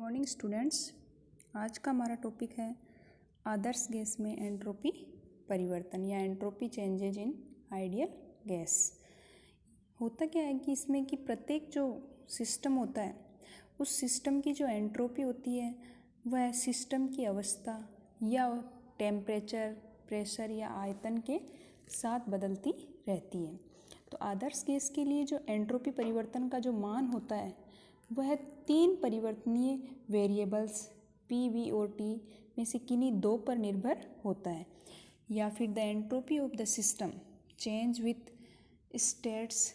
Morning students. आज का हमारा टॉपिक है आदर्श गैस में एंट्रोपी परिवर्तन या entropy changes in ideal gas. होता क्या है कि इसमें कि प्रत्येक जो सिस्टम होता है उस सिस्टम की जो एंट्रोपी होती है वह सिस्टम की अवस्था या टेम्परेचर, प्रेशर या आयतन के साथ बदलती रहती है। तो आदर्श गैस के लिए जो एंट्रोपी परिवर्तन का जो मान होता है वह 3 परिवर्तनीय वेरिएबल्स P, V और T में से किन्हीं 2 पर निर्भर होता है। या फिर the entropy of the system change with states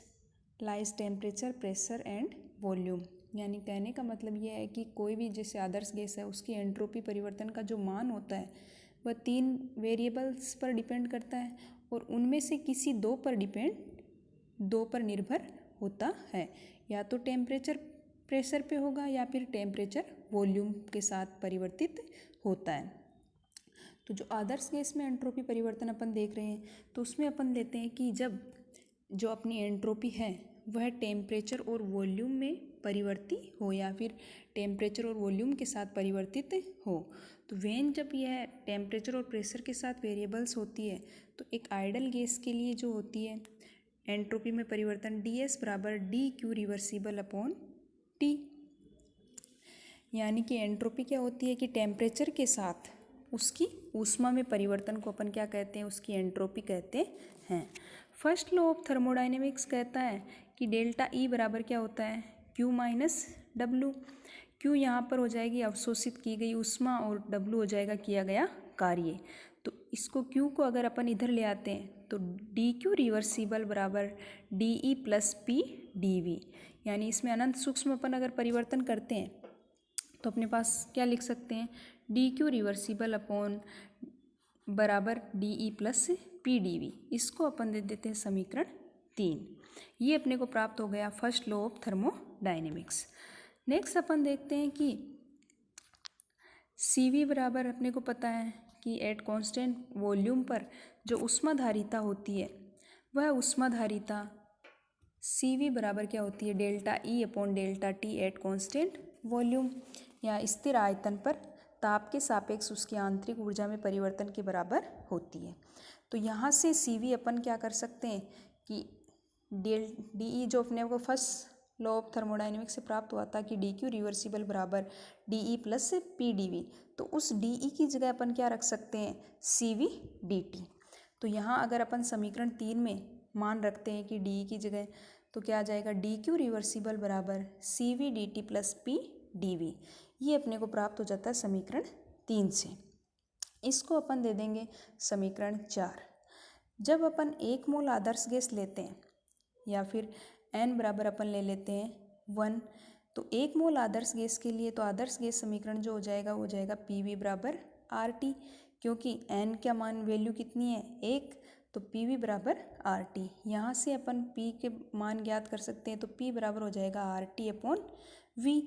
lies temperature, pressure and volume. यानी कहने का मतलब यह है कि कोई भी जैसे आदर्श गैस है उसकी एंट्रोपी परिवर्तन का जो मान होता है वह 3 वेरिएबल्स पर डिपेंड करता है और उनमें से किसी 2 पर निर्भर होता है। या तो टेम्परेचर प्रेशर पे होगा या फिर टेम्परेचर वॉल्यूम के साथ परिवर्तित होता है। तो जो आदर्श गैस में एंट्रोपी परिवर्तन अपन देख रहे हैं तो उसमें अपन लेते हैं कि जब जो अपनी एंट्रोपी है वह टेम्परेचर और वॉल्यूम में परिवर्तित हो या फिर टेम्परेचर और वॉल्यूम के साथ परिवर्तित हो। तो वेन जब यह टेम्परेचर और प्रेशर के साथ वेरिएबल्स होती है तो एक आइडियल गैस के लिए जो होती है एंट्रोपी में परिवर्तन ds बराबर dq रिवर्सिबल अपॉन T। यानी कि एंट्रोपी क्या होती है कि टेम्परेचर के साथ उसकी ऊष्मा में परिवर्तन को अपन क्या कहते हैं, उसकी एंट्रोपी कहते हैं। फर्स्ट लॉ ऑफ थर्मोडायनेमिक्स कहता है कि डेल्टा E बराबर क्या होता है Q माइनस W। Q यहाँ पर हो जाएगी अवशोषित की गई ऊष्मा और W हो जाएगा किया गया कार्य। तो इसको Q को अगर अपन इधर ले आते हैं तो dq रिवर्सिबल बराबर dE प्लस P dV। यानी इसमें अनंत सूक्ष्म अपन अगर परिवर्तन करते हैं तो अपने पास क्या लिख सकते हैं dq रिवर्सिबल अपॉन बराबर dE प्लस P dV। इसको अपन दे देते हैं समीकरण 3। ये अपने को प्राप्त हो गया first law of thermodynamics. Next अपन देखते हैं कि CV बराबर अपने को पता है कि एट कांस्टेंट वॉल्यूम पर जो ऊष्माधारिता होती है वह ऊष्माधारिता CV बराबर क्या होती है delta E upon delta T at constant volume या स्थिर आयतन पर ताप के सापेक्ष उसकी आंतरिक ऊर्जा में परिवर्तन के बराबर होती है। तो यहाँ से CV अपन क्या कर सकते हैं कि DE जो अपने को फर्स्ट लॉ ऑफ थर्मोडायनेमिक्स से प्राप्त हुआ था कि dq रिवर्सिबल बराबर dE प्लस P dV। तो उस DE की जगह अपन क्या रख सकते हैं CV dt। तो यहाँ अगर अपन समीकरण 3 में मान रखते हैं कि DE की जगह तो क्या आ जाएगा dq रिवर्सिबल बराबर CV dt plus P dV। ये अपने को प्राप्त हो जाता है समीकरण 3 से। इसको अपन दे देंगे समीकरण 4। जब अपन 1 मोल आदर्श गैस लेते हैं या फिर n बराबर अपन ले लेते हैं 1 तो 1 मोल आदर्श गैस के लिए तो आदर्श गैस समीकरण जो हो जाएगा वो हो जाएगा PV बराबर RT। क्योंकि n का मान वैल्यू कितनी है 1 तो PV बराबर RT। यहाँ से अपन P के मान ज्ञात कर सकते हैं तो P बराबर हो जाएगा RT अपॉन V।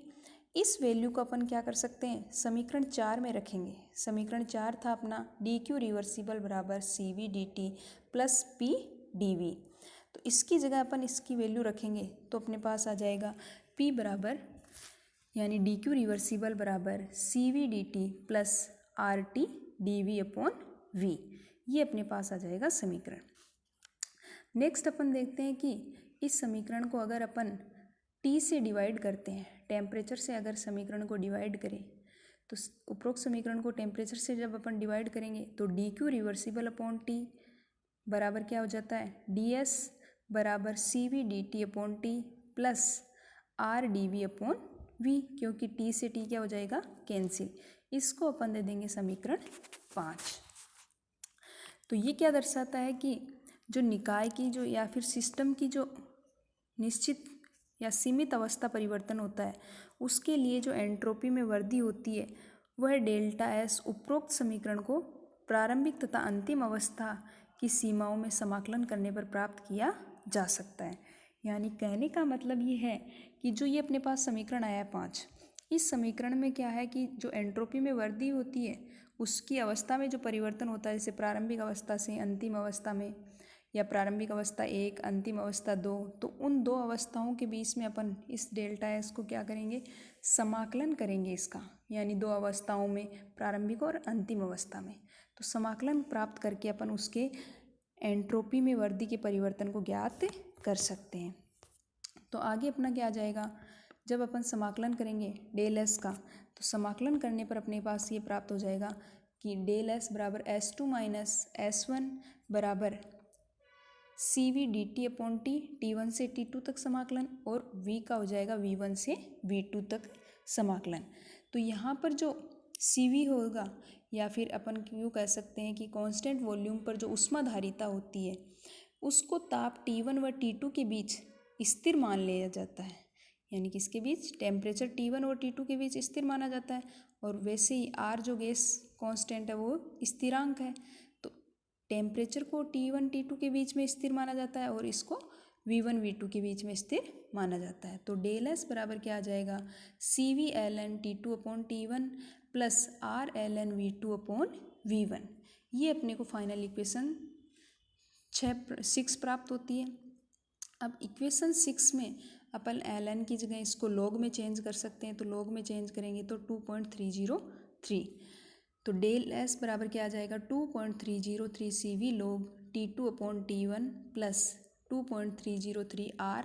इस वैल्यू को अपन क्या कर सकते हैं समीकरण 4 में रखेंगे। समीकरण 4 था अपना dq रिवर्सिबल बराबर CV dt plus P dV। तो इसकी जगह अपन इसकी वैल्यू रखेंगे तो अपने पास आ जाएगा P बराबर यानी dq रिवर्सिबल बराबर CV dt plus RT dV upon V। ये अपने पास आ जाएगा समीकरण। नेक्स्ट अपन देखते हैं कि इस समीकरण को अगर अपन T से डिवाइड करते हैं, टेम्परेचर से अगर समीकरण को डिवाइड करें तो उपरोक्त समीकरण को टेम्परेचर से जब अपन डिवाइड करेंगे तो dq रिवर्सिबल अपॉन T बराबर क्या हो जाता है ds बराबर CV dt upon T plus R dV upon V। क्योंकि T से T क्या हो जाएगा कैंसिल। इसको अपन दे देंगे समीकरण 5। तो ये क्या दर्शाता है कि जो निकाय की जो या फिर सिस्टम की जो निश्चित या सीमित अवस्था परिवर्तन होता है उसके लिए जो एंट्रोपी में वृद्धि होती है वह डेल्टा S उपरोक्त समीकरण को प्रारंभिक तथा अंतिम अवस्था की सीमाओं में समाकलन करने पर प्राप्त किया जा सकता है। यानी कहने का मतलब ये है कि जो ये अपने पास समीकरण आया है 5, इस समीकरण में क्या है कि जो एंट्रोपी में वृद्धि होती है उसकी अवस्था में जो परिवर्तन होता है जैसे प्रारंभिक अवस्था से अंतिम अवस्था में या प्रारंभिक अवस्था 1, अंतिम अवस्था 2, तो उन दो अवस्थाओं के बीच में अपन इस डेल्टा एस को क्या करेंगे, समाकलन करेंगे इसका, यानी दो अवस्थाओं में, प्रारंभिक और अंतिम अवस्था में। तो समाकलन प्राप्त करके अपन उसके एंट्रोपी में वृद्धि के परिवर्तन को ज्ञात कर सकते हैं। तो आगे अपना क्या आ जाएगा, जब अपन समाकलन करेंगे डेल एस का, तो समाकलन करने पर अपने पास ये प्राप्त हो जाएगा कि डेल एस बराबर S2 माइनस S1 बराबर CV dt upon T, T1 से T2 तक समाकलन, और V का हो जाएगा V1 से V2 तक समाकलन। तो यहाँ पर जो CV होगा, या फिर अपन यूँ कह सकते हैं कि कांस्टेंट वॉल्यूम पर जो ऊष्माधारिता होती है उसको ताप T1 व T2 के बीच स्थिर मान लिया जाता है, यानी कि इसके बीच टेम्परेचर T1 और T2 के बीच स्थिर माना जाता है। और वैसे ही R जो गैस कांस्टेंट है वो स्थिरांक है, तो टेम्परेचर को T1 T2 के बीच में स्थिर माना जाता है और इसको V1 V2 के बीच में स्थिर माना जाता है। तो डेल एस बराबर क्या आ जाएगा, CV ln T2 upon T1 plus R ln V2 upon V1। ये अपने को फाइनल इक्वेशन 6 प्राप्त होती है। अब इक्वेशन 6 में अपन ln की जगह इसको लॉग में चेंज कर सकते हैं, तो लॉग में चेंज करेंगे तो 2.303। तो डेल एस बराबर क्या आ जाएगा, 2.303 CV log T2 upon T1 plus 2.303 R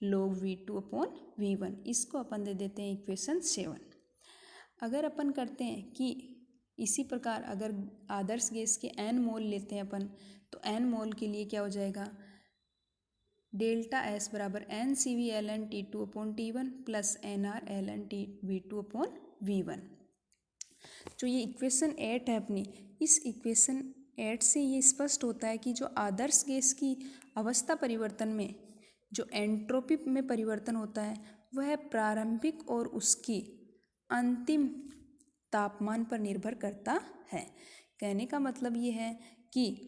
log V2 upon V1। इसको अपन दे देते हैं इक्वेशन 7। अगर अपन करते हैं कि इसी प्रकार अगर आदर्श गैस के n मोल लेते हैं अपन, तो n मोल के लिए क्या हो जाएगा, डेल्टा एस बराबर NCV ln T2 upon T1 plus NR ln V2 upon V1। जो ये इक्वेशन 8 है अपनी, इस इक्वेशन 8 से ये स्पष्ट होता है कि जो आदर्श गैस की अवस्था परिवर्तन में जो एंट्रोपी में परिवर्तन होता है वह प्रारंभिक और उसकी अंतिम तापमान पर निर्भर करता है। कहने का मतलब ये है कि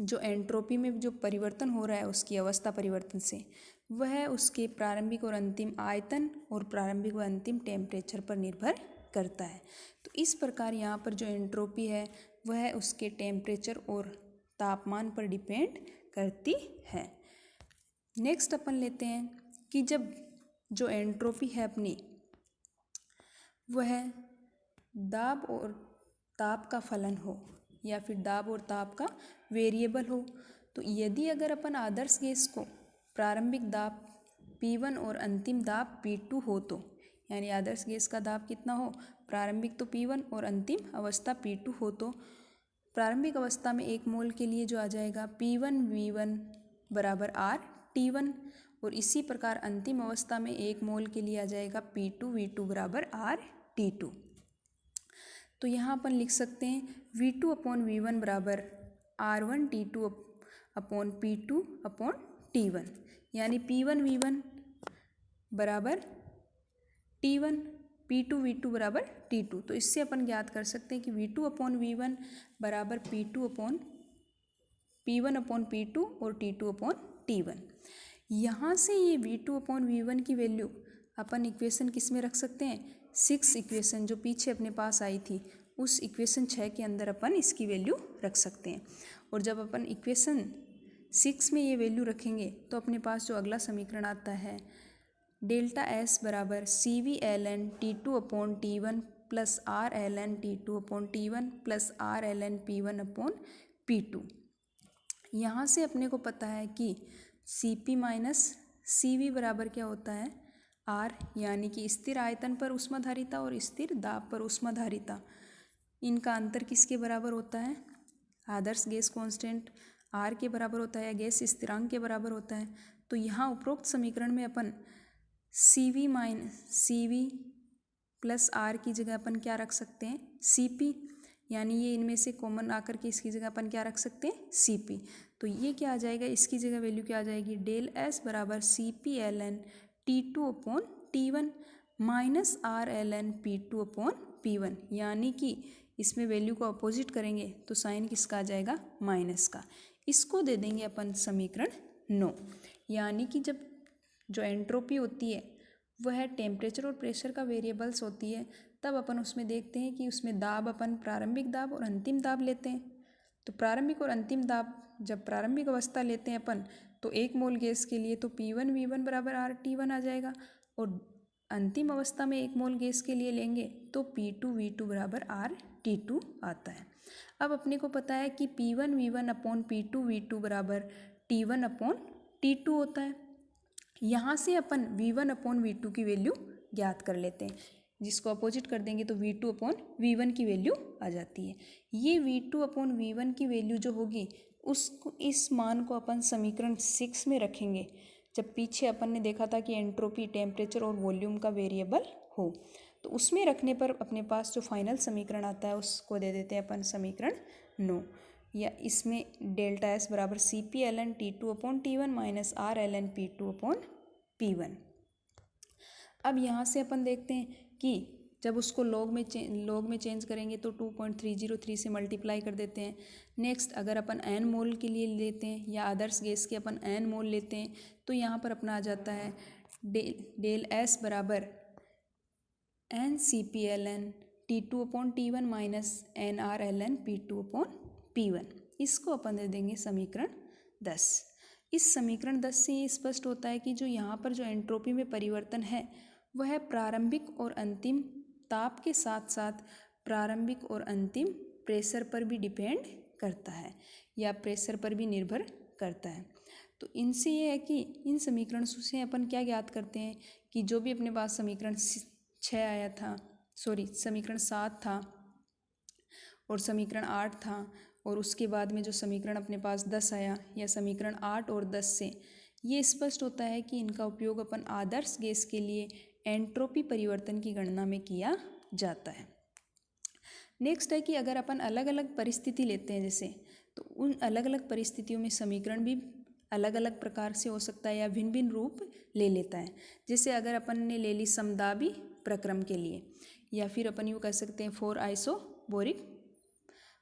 जो एंट्रोपी में जो परिवर्तन हो रहा है उसकी अवस्था परिवर्तन से, वह उसके प्रारंभिक और अंतिम आयतन और प्रारंभिक व अंतिम टेम्परेचर पर निर्भर करता है। तो इस प्रकार यहाँ पर जो एंट्रोपी है वह उसके टेम्परेचर और तापमान पर डिपेंड करती है। नेक्स्ट अपन लेते हैं कि जब जो एंट्रोपी है अपनी वह दाब और ताप का फलन हो या फिर दाब और ताप का वेरिएबल हो, तो यदि अगर अपन आदर्श गैस को प्रारंभिक दाब P1 और अंतिम दाब P2 हो, तो यानी आदर्श गैस का दाब कितना हो, प्रारंभिक तो P1 और अंतिम अवस्था P2 हो, तो प्रारंभिक अवस्था में 1 मोल के लिए जो आ जाएगा P1 V1 बराबर R T1, और इसी प्रकार अंतिम अवस्था में 1 मोल के लिए आ जाएगा P2 V2 बराबर R T2। तो यहाँ अपन लिख सकते हैं V2 अपॉन V1 बराबर R1 T2 upon P2 upon T1, यानी P1 V1 बराबर T1, P2 V2 बराबर T2। तो इससे अपन ज्ञात कर सकते हैं कि V2 अपॉन V1 बराबर P1 अपॉन P2 और T2 अपॉन T1। यहाँ से ये V2 अपॉन V1 की वैल्यू अपन इक्वेशन किस में रख सकते हैं, 6 इक्वेशन जो पीछे अपने पास आई थी उस इक्वेशन 6 के अंदर अपन इसकी वैल्यू रख सकते हैं। और जब अपन इक्वेशन 6 में ये वैल्यू रखेंगे तो अपने पास जो अगला समीकरण आता है, डेल्टा एस बराबर CV ln T2 upon T1 plus R ln T2 upon T1 plus R ln P1 upon P2। यहाँ से अपने को पता है कि CP माइनस CV बराबर क्या होता है, R, यानी कि स्थिर आयतन पर ऊष्माधारिता और स्थिर दाब पर ऊष्माधारिता, इनका अंतर किसके बराबर होता है, आदर्श गैस कांस्टेंट R के बराबर होता है या गैस स्थिरांक के बराबर होता है। तो यहाँ उपरोक्त समीकरण में अपन CV प्लस R की जगह अपन क्या रख सकते हैं, CP, यानी ये इनमें से कॉमन आकर के इसकी जगह अपन क्या रख सकते हैं, CP। तो ये क्या आ जाएगा, इसकी जगह वैल्यू क्या आ जाएगी, डेल एस बराबर CP ln T2 upon T1 minus R ln P2 upon P1, यानी कि इसमें वैल्यू को अपोजिट करेंगे तो साइन किसका आ जाएगा, माइनस का। इसको दे देंगे अपन समीकरण 9। यानी कि जब जो एंट्रोपी होती है वह टेम्परेचर और प्रेशर का वेरिएबल्स होती है, तब अपन उसमें देखते हैं कि उसमें दाब अपन प्रारंभिक दाब और अंतिम दाब लेते हैं। तो प्रारंभिक और अंतिम दाब जब प्रारंभिक अवस्था लेते हैं अपन तो 1 मोल गैस के लिए तो P1 V1 बराबर RT1 आ जाएगा, और अंतिम अवस्था में 1 मोल गैस के लिए लेंगे तो P2 V2 बराबर RT2 आता है। अब अपने को पता है कि P1 V1 upon P2 V2 बराबर T1 अपॉन T2 होता है। यहाँ से अपन V1 अपॉन V2 की वैल्यू ज्ञात कर लेते हैं, जिसको अपोजिट कर देंगे तो V2 अपॉन V1 की वैल्यू आ जाती है। ये V2 अपॉन V1 की वैल्यू जो होगी उसको इस मान को अपन समीकरण 6 में रखेंगे, जब पीछे अपन ने देखा था कि एंट्रोपी, टेम्परेचर और वॉल्यूम का वेरिएबल हो, तो उसमें रखने पर अपने पास जो फाइनल समीकरण आता है उसको दे देते हैं अपन समीकरण 9, या इसमें डेल्टा एस बराबर CP ln T2 upon T1 minus R ln P2 upon P1। अब यहाँ से अपन देखते हैं कि जब उसको लॉग में चेंज करेंगे तो 2.303 से मल्टीप्लाई कर देते हैं। नेक्स्ट अगर अपन n मोल के लिए लेते हैं या आदर्श गैस के अपन n मोल लेते हैं तो यहाँ पर अपना आ जाता है डेल एस बराबर NCP ln T2 upon T1 minus NR ln P2 upon P1। इसको अपन दे देंगे समीकरण 10। इस समीकरण 10 से ये स्पष्ट होता है कि जो यहाँ पर जो एंट्रोपी में परिवर्तन है वह प्रारंभिक और अंतिम ताप के साथ साथ प्रारंभिक और अंतिम प्रेशर पर भी डिपेंड करता है या प्रेशर पर भी निर्भर करता है। तो इनसे ये है कि इन समीकरण से अपन क्या ज्ञात करते हैं कि जो भी अपने पास समीकरण 6 आया था, समीकरण 7 था और समीकरण 8 था, और उसके बाद में जो समीकरण अपने पास 10 आया, या समीकरण 8 और 10 से ये स्पष्ट होता है कि इनका उपयोग अपन आदर्श गैस के लिए एंट्रोपी परिवर्तन की गणना में किया जाता है। नेक्स्ट है कि अगर अपन अलग अलग परिस्थिति लेते हैं जैसे, तो उन अलग अलग परिस्थितियों में समीकरण भी अलग अलग प्रकार से हो सकता है या भिन्न भिन्न रूप ले लेता है। जैसे अगर अपन ने ले ली समदाबी प्रक्रम के लिए, या फिर अपन यूँ कह सकते हैं फॉर आइसोबोरिक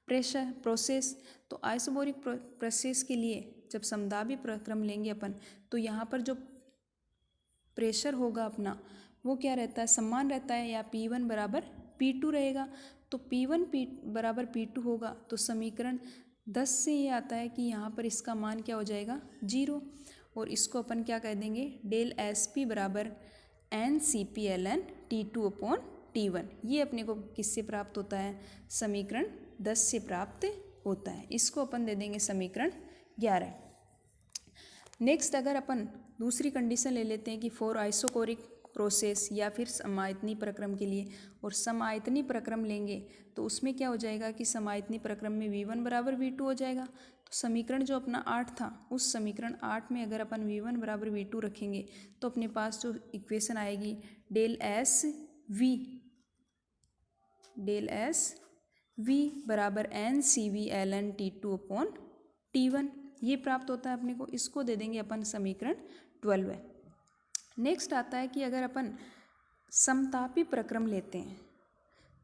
प्रोसेस, तो आइसोबोरिक प्रोसेस के लिए जब समदाबी प्रक्रम लेंगे अपन तो यहाँ पर जो प्रेशर होगा अपना वो क्या रहता है, समान रहता है, या P1 बराबर P2 रहेगा। तो P1 बराबर P2 होगा तो समीकरण 10 से ये आता है कि यहाँ पर इसका मान क्या हो जाएगा 0, और इसको अपन क्या कह देंगे डेल SP बराबर NCP ln T2 upon T1। ये अपने को किससे प्राप्त होता है, समीकरण 10 से प्राप्त होता है। इसको अपन दे देंगे समीकरण 11। नेक्स्ट अगर अपन दूसरी कंडीशन ले लेते हैं कि फॉर आइसोकोरिक प्रोसेस या फिर समायतनी प्रक्रम के लिए, और समायतनी प्रक्रम लेंगे तो उसमें क्या हो जाएगा कि समायतनी प्रक्रम में V1 बराबर V2 हो जाएगा। तो समीकरण जो अपना 8 था उस समीकरण 8 में अगर अपन V1 बराबर V2 रखेंगे तो अपने पास जो इक्वेशन आएगी डेल एस V बराबर NCV ln T2 upon T1 ये प्राप्त होता है अपने को। इसको दे देंगे अपन समीकरण 12 है। नेक्स्ट आता है कि अगर अपन समतापी प्रक्रम लेते हैं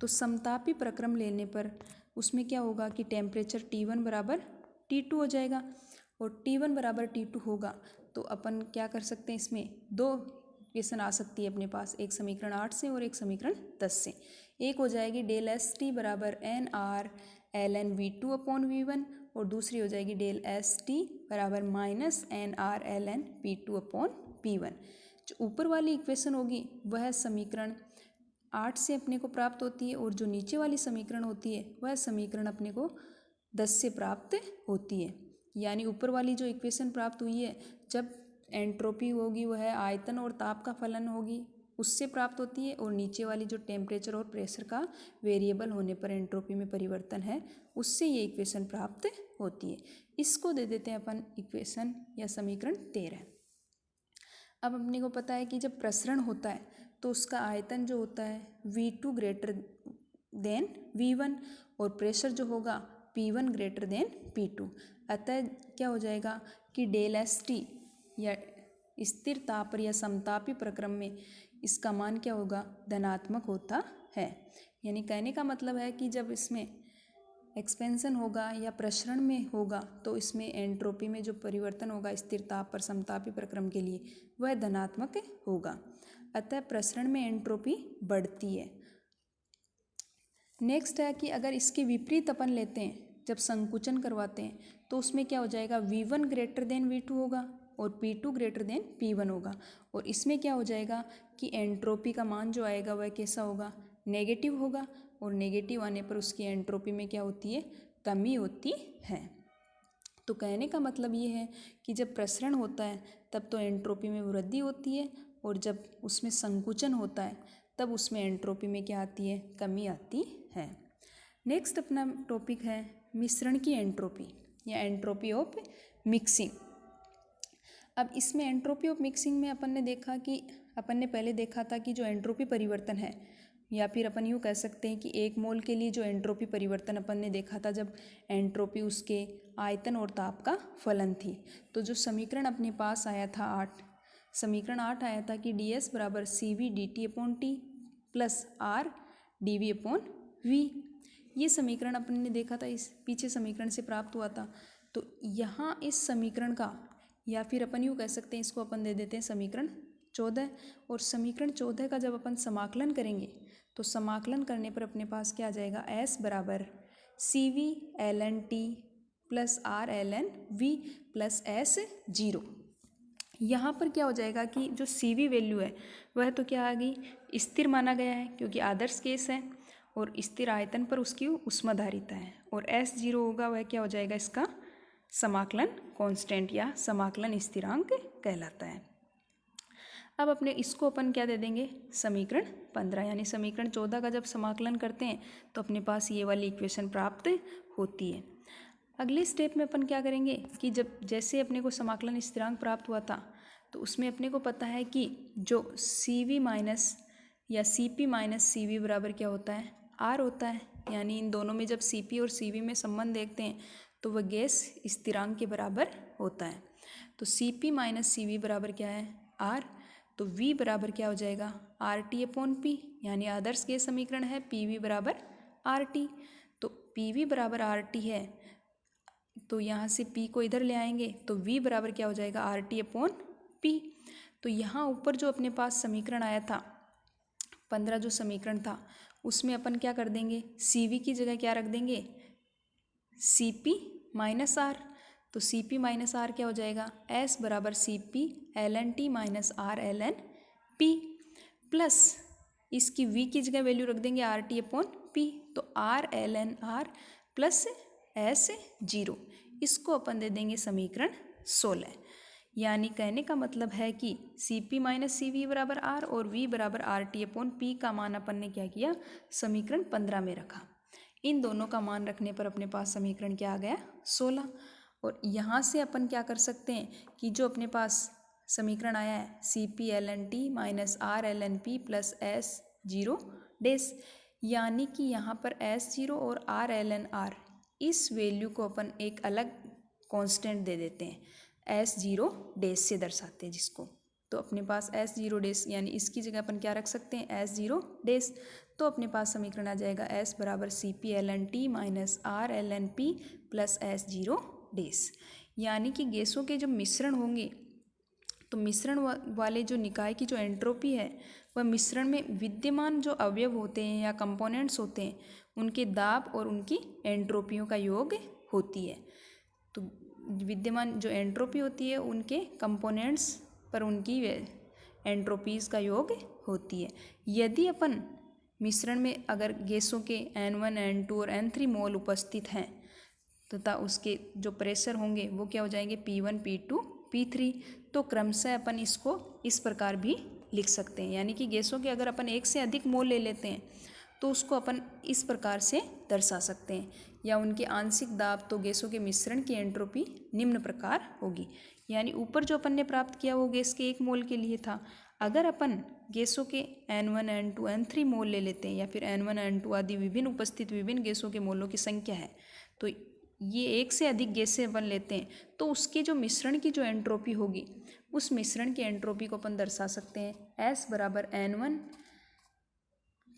तो समतापी प्रक्रम लेने पर उसमें क्या होगा कि टेम्परेचर T1 बराबर T2 हो जाएगा, और T1 बराबर T2 होगा तो अपन क्या कर सकते हैं, इसमें दो इक्वेशन आ सकती है अपने पास, एक समीकरण 8 से और एक समीकरण 10 से। एक हो जाएगी डेल ST बराबर NR ln V2 upon V1, और दूसरी हो जाएगी डेल ST बराबर minus NR ln P2 upon P1। जो ऊपर वाली इक्वेशन होगी वह समीकरण 8 से अपने को प्राप्त होती है, और जो नीचे वाली समीकरण होती है वह समीकरण अपने को 10 से प्राप्त होती है। यानी ऊपर वाली जो इक्वेशन प्राप्त हुई है जब एंट्रोपी होगी वह आयतन और ताप का फलन होगी उससे प्राप्त होती है, और नीचे वाली जो टेम्परेचर और प्रेशर का वेरिएबल होने पर एंट्रोपी में परिवर्तन है उससे ये इक्वेशन प्राप्त होती है। इसको दे देते हैं अपन इक्वेशन या समीकरण 13। अब अपने को पता है कि जब प्रसरण होता है तो उसका आयतन जो होता है V2 ग्रेटर देन V1, और प्रेशर जो होगा P1 ग्रेटर देन P2। अतः क्या हो जाएगा कि डेल ST या स्थिर ताप या समतापी प्रक्रम में इसका मान क्या होगा, धनात्मक होता है। यानी कहने का मतलब है कि जब इसमें एक्सपेंशन होगा या प्रसरण में होगा तो इसमें एंट्रोपी में जो परिवर्तन होगा स्थिर ताप पर समतापी प्रक्रम के लिए वह धनात्मक होगा। अतः प्रसरण में एंट्रोपी बढ़ती है। नेक्स्ट है कि अगर इसके विपरीत अपन लेते हैं जब संकुचन करवाते हैं तो उसमें क्या हो जाएगा, V1 ग्रेटर देन V2 होगा और P2 ग्रेटर देन P1 होगा। और इसमें क्या हो जाएगा कि एंट्रोपी का मान जो आएगा वह कैसा होगा, नेगेटिव होगा। और नेगेटिव आने पर उसकी एंट्रोपी में क्या होती है, कमी होती है। तो कहने का मतलब ये है कि जब प्रसरण होता है तब तो एंट्रोपी में वृद्धि होती है, और जब उसमें संकुचन होता है तब उसमें एंट्रोपी में क्या आती है, कमी आती है। नेक्स्ट अपना टॉपिक है मिश्रण की एंट्रोपी या एंट्रोपी ऑफ मिक्सिंग। अब इसमें एंट्रोपी ऑफ मिक्सिंग में अपन ने पहले देखा था कि जो एंट्रोपी परिवर्तन है, या फिर अपन यूँ कह सकते हैं कि एक मोल के लिए जो एंट्रोपी परिवर्तन अपन ने देखा था जब एंट्रोपी उसके आयतन और ताप का फलन थी। तो जो समीकरण अपने पास आया था 8, समीकरण 8 आया था कि ds बराबर CV dt upon T plus R dV upon V। ये समीकरण अपन ने देखा था, इस पीछे समीकरण से प्राप्त हुआ था। तो यहाँ इस समीकरण का, या फिर अपन यूँ कह सकते हैं इसको अपन दे देते हैं समीकरण 14। और समीकरण 14 का जब अपन समाकलन करेंगे तो समाकलन करने पर अपने पास क्या आ जाएगा, S बराबर CV ln t plus R ln V plus S0। यहाँ पर क्या हो जाएगा कि जो CV वैल्यू है वह तो क्या आ गई, स्थिर माना गया है क्योंकि आदर्श केस है, और स्थिर आयतन पर उसकी ऊष्माधारिता है। और S0 होगा वह क्या हो जाएगा, इसका समाकलन कांस्टेंट या समाकलन स्थिरांक कहलाता है। अब अपने इसको अपन क्या दे देंगे, समीकरण 15। यानी समीकरण 14 का जब समाकलन करते हैं तो अपने पास ये वाली इक्वेशन प्राप्त होती है। अगले स्टेप में अपन क्या करेंगे कि जब जैसे अपने को समाकलन स्थिरांक प्राप्त हुआ था तो उसमें अपने को पता है कि जो CV माइनस या CP माइनस CV बराबर क्या होता है, R होता है। यानी इन दोनों में जब CP और CV में संबंध देखते हैं तो वह गैस स्थिरांक के बराबर होता है। तो CP माइनस CV बराबर क्या है, R। तो V बराबर क्या हो जाएगा, RT अपॉन P। यानी आदर्श गैस समीकरण है PV बराबर RT। तो PV बराबर RT है तो यहाँ से P को इधर ले आएंगे तो V बराबर क्या हो जाएगा, RT अपॉन P। तो यहाँ ऊपर जो अपने पास समीकरण आया था 15, जो समीकरण था उसमें अपन क्या कर देंगे, CV की जगह क्या रख देंगे, CP माइनस R। तो CP माइनस R क्या हो जाएगा, S बराबर CP ln T minus R ln P plus इसकी V की जगह वैल्यू रख देंगे RT अपॉन P। तो R ln R plus S0, इसको अपन दे देंगे समीकरण 16। यानी कहने का मतलब है कि CP माइनस CV बराबर R और V बराबर RT अपॉन P का मान अपन ने क्या किया, समीकरण 15 में रखा। इन दोनों का मान रखने पर अपने पास समीकरण क्या आ गया, 16। और यहाँ से अपन क्या कर सकते हैं कि जो अपने पास समीकरण आया है CP ln T minus R ln P plus S0 डेस, यानी कि यहाँ पर S0 और R ln R इस वैल्यू को अपन एक अलग कांस्टेंट दे देते हैं, S0 डेस से दर्शाते हैं जिसको। तो अपने पास S0 डेस यानी इसकी जगह अपन क्या रख सकते हैं, S0 डेस। तो अपने पास समीकरण आ जाएगा S बराबर CP ln T minus R ln P plus S0 डेस। यानी कि गैसों के जब मिश्रण होंगे तो मिश्रण वाले जो निकाय की जो एंट्रोपी है वह मिश्रण में विद्यमान जो अवयव होते हैं या कंपोनेंट्स होते हैं उनके दाब और उनकी एंट्रोपियों का योग होती है। तो विद्यमान जो एंट्रोपी होती है उनके कंपोनेंट्स पर उनकी एंट्रोपीज़ का योग होती है। यदि अपन मिश्रण में अगर गैसों के N1 N2 और N3 मोल उपस्थित हैं तथा उसके जो प्रेशर होंगे वो क्या हो जाएंगे, P1 P2 P3। तो क्रमशः अपन इसको इस प्रकार भी लिख सकते हैं। यानी कि गैसों के अगर अपन एक से अधिक मोल ले लेते हैं तो उसको अपन इस प्रकार से दर्शा सकते हैं। या उनके आंशिक दाब, तो गैसों के मिश्रण की एंट्रोपी निम्न प्रकार होगी। यानी ऊपर जो अपन ने प्राप्त किया वो गैस के 1 मोल के लिए था। अगर अपन गैसों के N1 N2 N3 मोल ले लेते हैं या फिर N1 N2 आदि विभिन्न उपस्थित विभिन्न गैसों के मोलों की संख्या है, तो ये एक से अधिक गैसें अपन लेते हैं तो उसके जो मिश्रण की जो एंट्रोपी होगी उस मिश्रण की एंट्रोपी को अपन दर्शा सकते हैं S बराबर N1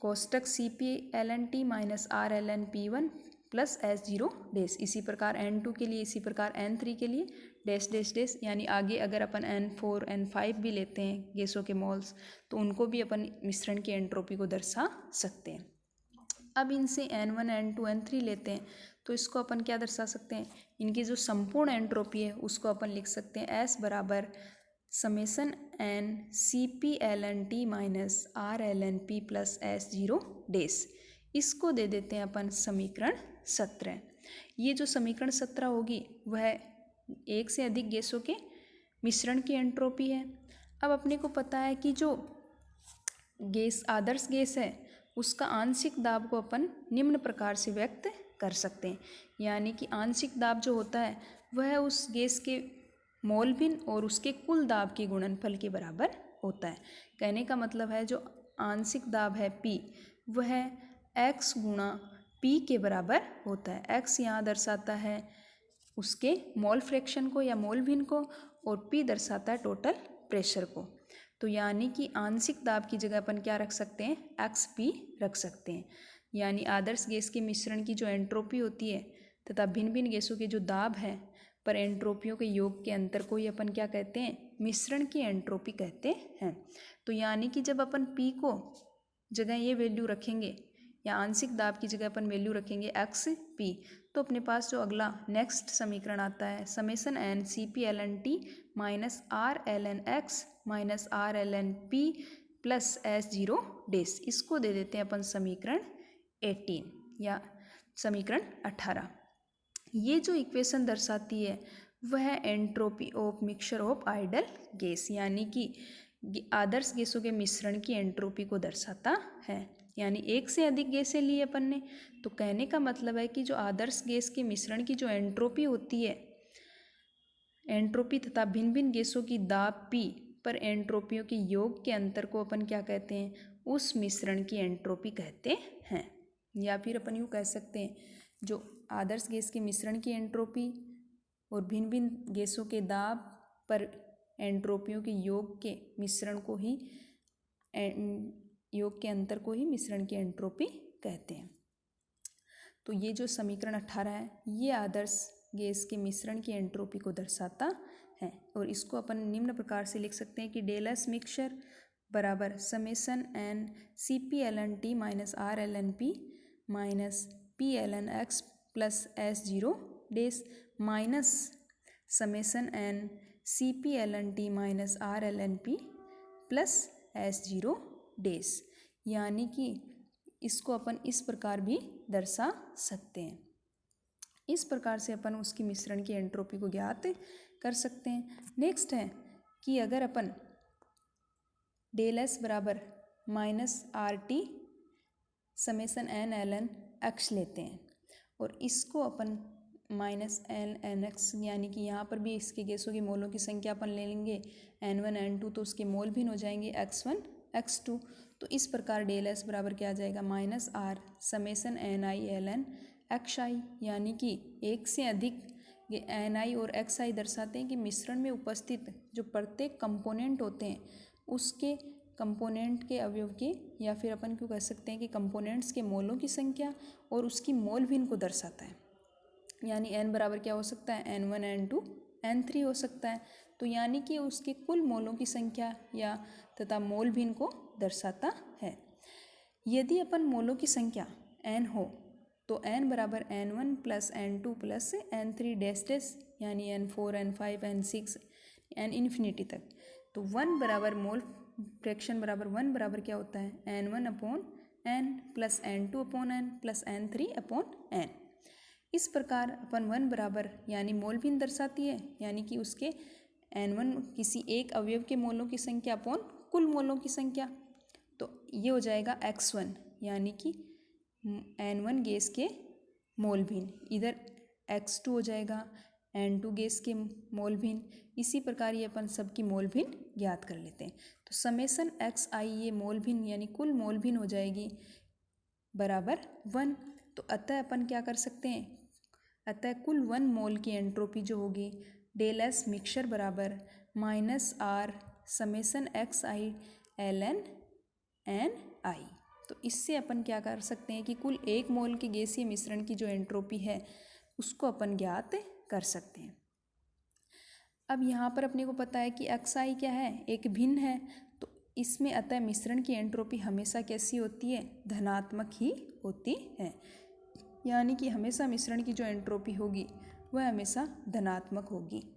कोष्टक CP ln T minus R ln P1 plus S0 डेस। इसी प्रकार N2 के लिए, इसी प्रकार N3 के लिए डैश डैश डैश। यानी आगे अगर अपन N4 N5 भी लेते हैं गैसों के मोल्स तो उनको भी अपन मिश्रण की एंट्रोपी को दर्शा सकते हैं। अब इनसे N1 N2 N3 लेते हैं तो इसको अपन क्या दर्शा सकते हैं, इनकी जो संपूर्ण एंट्रोपी है उसको अपन लिख सकते हैं S बराबर summation N C P L N T minus R L N P plus S zero डेस। इसको दे देते हैं अपन समीकरण 17। ये जो समीकरण 17 होगी वह एक से अधिक गैसों के मिश्रण की एंट्रोपी है। अब अपने को पता है कि जो गैस आदर्श गैस है उसका आंशिक दाब को अपन निम्न प्रकार से व्यक्त कर सकते हैं, यानी कि आंशिक दाब जो होता है वह उस गैस के मोल भिन्न और उसके कुल दाब के गुणनफल के बराबर होता है। कहने का मतलब है जो आंशिक दाब है P वह x गुणा P के बराबर होता है। x यहाँ दर्शाता है उसके मोल फ्रैक्शन को या मोल भिन्न को और P दर्शाता है टोटल प्रेशर को। तो यानी कि आंशिक दाब की जगह अपन क्या रख सकते हैं, XP रख सकते हैं। यानी आदर्श गैस के मिश्रण की जो एंट्रोपी होती है तथा भिन्न भिन्न गैसों के जो दाब है पर एंट्रोपियों के योग के अंतर को ही अपन क्या कहते हैं, मिश्रण की एंट्रोपी कहते हैं। तो यानी कि जब अपन P को जगह ये वैल्यू रखेंगे या आंशिक दाब की जगह अपन वैल्यू रखेंगे XP, तो अपने पास जो अगला नेक्स्ट समीकरण आता है summation N C P L N T minus R L N X minus R L N P plus S zero डेस। इसको दे देते हैं अपन समीकरण 18 या समीकरण 18। ये जो इक्वेशन दर्शाती है वह entropy of mixture of idol gas, यानी कि आदर्श गैसों के मिश्रण की एंट्रोपी को दर्शाता है। यानी एक से अधिक गैसें ली अपन ने, तो कहने का मतलब है कि जो आदर्श गैस के मिश्रण की जो एंट्रोपी होती है, एंट्रोपी तथा भिन्न भिन्न गैसों की दाब P पर एंट्रोपियों के योग के अंतर को अपन क्या कहते हैं, उस मिश्रण की एंट्रोपी कहते हैं। या फिर अपन यूँ कह सकते हैं जो आदर्श गैस के मिश्रण की एंट्रोपी और भिन्न भिन्न गैसों के दाब पर एंट्रोपियों के योग के मिश्रण को ही योग के अंतर को ही मिश्रण की एंट्रोपी कहते हैं। तो ये जो समीकरण 18 है ये आदर्श गैस के मिश्रण की एंट्रोपी को दर्शाता है और इसको अपन निम्न प्रकार से लिख सकते हैं कि डेल एस मिक्सचर बराबर summation N C P L N T minus R L N P minus P L N X plus S zero डेस minus summation N C P L N T minus R L N P plus S zero डेस। यानी कि इसको अपन इस प्रकार भी दर्शा सकते हैं। इस प्रकार से अपन उसकी मिश्रण की एंट्रोपी को ज्ञात कर सकते हैं। नेक्स्ट है कि अगर अपन डेल एस बराबर minus R T summation N L N X लेते हैं और इसको अपन माइनस एन एन एक्स, यानी कि यहाँ पर भी इसके गैसों की मोलों की संख्या अपन ले लेंगे N1 N2, तो उसके मोल भिन्न हो जाएंगे X1 X2। तो इस प्रकार डेल एस बराबर क्या आ जाएगा minus R summation N I L N X I, यानी कि एक से अधिक एन आई और एक्स आई दर्शाते हैं कि मिश्रण में उपस्थित जो प्रत्येक कंपोनेंट होते हैं उसके कंपोनेंट के अवयव के, या फिर अपन क्यों कह सकते हैं कि कंपोनेंट्स के मोलों की संख्या और उसकी मोल भिन्न को दर्शाता है। यानी n बराबर क्या हो सकता है, N1 N2 N3 हो सकता है। तो यानी कि उसके कुल मोलों की संख्या या तथा मोल भिन्न को दर्शाता है। यदि अपन मोलों की संख्या n हो तो n बराबर N1 plus N2 plus N3 dash dash, यानी N4 N5 N6 N infinity तक। तो 1 बराबर मोल फ्रैक्शन बराबर 1 बराबर क्या होता है, N1 upon N plus N2 upon N plus N3 upon N। इस प्रकार अपन 1 बराबर यानी मोल भिन्न दर्शाती है, यानी कि उसके N1 किसी एक अवयव के मोलों की संख्या अपॉन कुल मोलों की संख्या। तो ये हो जाएगा X1, यानी कि N1 गैस के मोल भिन्न, इधर X2 हो जाएगा N2 गैस के मोल भिन्न। इसी प्रकार ये अपन सबकी मोल भिन्न ज्ञात कर लेते हैं। तो समेसन एक्स आई ये मोल भिन्न यानी कुल मोल भिन्न हो जाएगी बराबर 1। तो अतः अपन क्या कर सकते हैं, अतः कुल 1 मोल की एंट्रोपी जो होगी डेल एस मिक्सचर बराबर minus R summation X I L N N I. तो इससे अपन क्या कर सकते हैं कि कुल 1 मोल के गैसीय मिश्रण की जो एंट्रोपी है उसको अपन ज्ञात कर सकते हैं। अब यहाँ पर अपने को पता है कि एक्स आई क्या है, एक भिन्न है। तो इसमें अतः मिश्रण की एंट्रोपी हमेशा कैसी होती है, धनात्मक ही होती है। यानी कि हमेशा मिश्रण की जो एंट्रोपी होगी वह हमेशा धनात्मक होगी।